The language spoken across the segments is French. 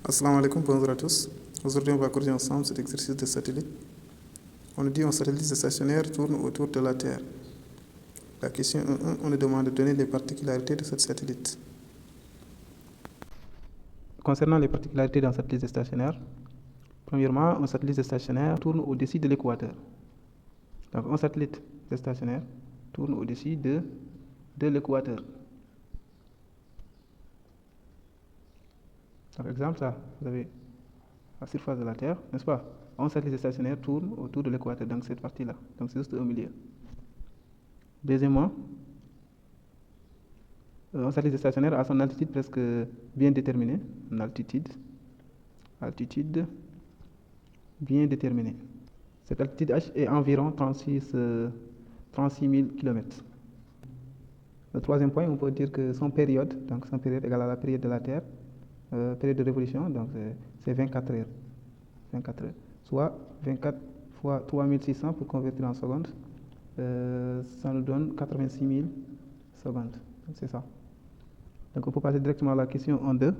Assalamu alaikum, bonjour à tous. Aujourd'hui, on va corriger ensemble cet exercice de satellite. On nous dit un satellite stationnaire tourne autour de la Terre. La question 1.1, on nous demande de donner les particularités de ce satellite. Concernant les particularités d'un satellite stationnaire, premièrement, un satellite stationnaire tourne au-dessus de l'équateur. Donc, un satellite stationnaire tourne au-dessus de l'équateur. Par exemple, ça, vous avez la surface de la Terre, n'est-ce pas? Un satellite stationnaire tourne autour de l'équateur, donc cette partie-là. Donc c'est juste au milieu. Deuxièmement, un satellite stationnaire a son altitude presque bien déterminée. Une altitude bien déterminée. Cette altitude H est environ 36 000 km. Le troisième point, on peut dire que son période égale à la période de la Terre, période de révolution, donc c'est 24 heures. 24 heures. Soit 24 fois 3600 pour convertir en secondes, ça nous donne 86 000 secondes. C'est ça. Donc on peut passer directement à la question 1.2.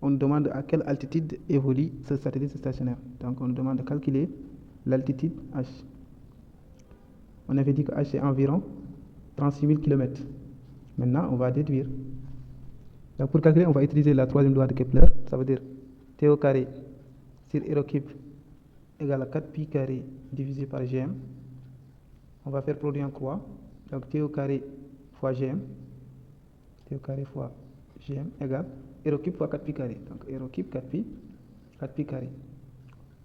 On nous demande à quelle altitude évolue ce satellite stationnaire. Donc on nous demande de calculer l'altitude H. On avait dit que H est environ 36 000 km. Maintenant, on va déduire. Donc pour calculer, on va utiliser la troisième loi de Kepler. Ça veut dire T au carré sur R au cube égale à 4pi carré divisé par Gm. On va faire produit en croix. Donc T au carré fois Gm. T au carré fois Gm égale R au cube fois 4pi carré. Donc R au cube 4pi carré.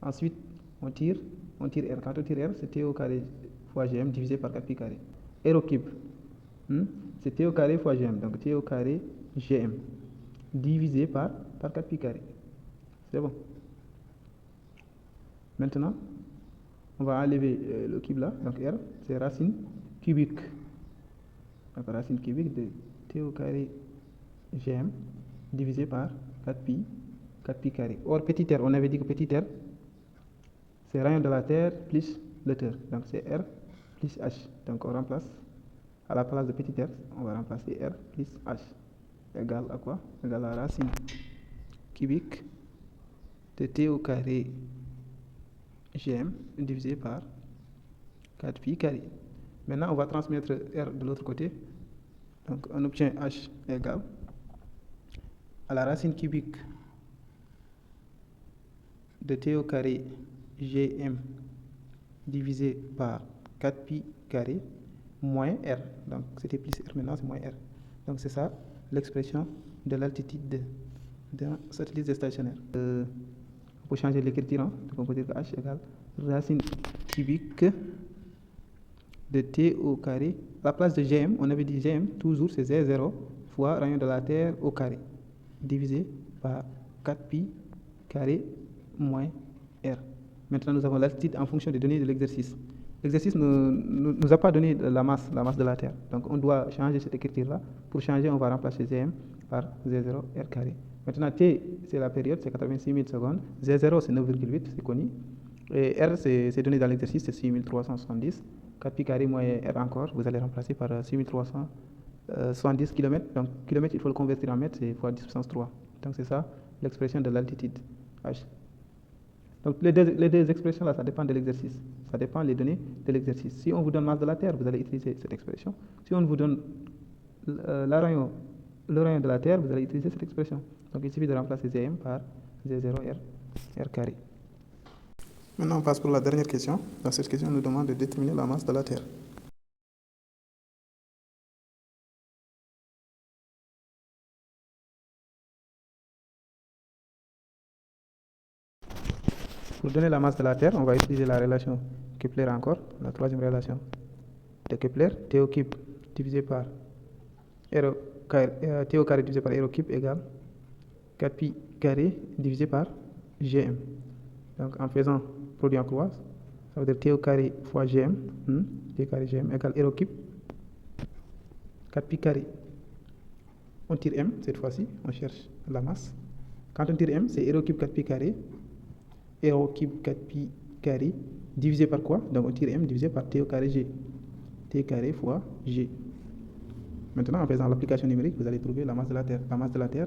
Ensuite, on tire R. Quand on tire R, c'est T au carré fois Gm divisé par 4pi carré. R au cube, c'est T au carré fois Gm. Donc T au carré Gm divisé par 4pi carré. C'est bon. Maintenant, on va enlever le cube là. Donc R, c'est racine cubique. Donc racine cubique de T au carré Gm divisé par 4pi carré. Or, petit r, on avait dit que petit r, c'est rayon de la Terre plus l'auteur. Donc c'est R plus H. Donc on remplace, à la place de petit r, on va remplacer R plus H. Égale à quoi? Égale à racine cubique de T au carré Gm divisé par 4pi carré. Maintenant, on va transmettre R de l'autre côté. Donc on obtient H égale à la racine cubique de T au carré Gm divisé par 4pi carré moins R. Donc c'était plus R, maintenant c'est moins R. Donc c'est ça l'expression de l'altitude d'un satellite stationnaire. On peut changer l'écriture, donc on peut dire que H égale racine cubique de T au carré. À la place de Gm, on avait dit Gm, toujours c'est Z0 fois rayon de la Terre au carré, divisé par 4pi carré moins R. Maintenant, nous avons l'altitude en fonction des données de l'exercice. L'exercice ne nous a pas donné la masse de la Terre. Donc, on doit changer cette écriture-là. Pour changer, on va remplacer Gm par Z0 R carré. Maintenant, T, c'est la période, c'est 86 000 secondes. Z0, c'est 9,8, c'est connu. Et R, c'est donné dans l'exercice, c'est 6370. 4pi carré moins R encore, vous allez remplacer par 6370 km. Donc, kilomètre, il faut le convertir en mètres, c'est fois 10 puissance 3. Donc, c'est ça l'expression de l'altitude H. Donc, les deux expressions là, ça dépend de l'exercice. Ça dépend des données de l'exercice. Si on vous donne masse de la Terre, vous allez utiliser cette expression. Si on vous donne le rayon de la Terre, vous allez utiliser cette expression. Donc, il suffit de remplacer Gm par Z0 R carré. Maintenant, on passe pour la dernière question. Dans cette question, on nous demande de déterminer la masse de la Terre. Pour donner la masse de la Terre, on va utiliser la relation Kepler encore, la troisième relation de Kepler, T au cube divisé par T au carré divisé par R au cube égale 4pi carré divisé par Gm. Donc en faisant produit en croix, ça veut dire T au carré fois Gm, T au carré Gm égale R au cube 4pi carré. On tire M cette fois-ci, on cherche la masse. Quand on tire M, c'est R au cube 4pi carré. R au cube 4pi carré divisé par quoi? Donc on tire M divisé par T au carré G. T carré fois G. Maintenant, en faisant l'application numérique, vous allez trouver la masse de la Terre. La masse de la Terre,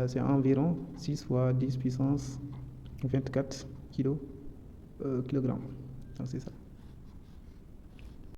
c'est environ 6 fois 10 puissance 24 kilogrammes. Donc c'est ça.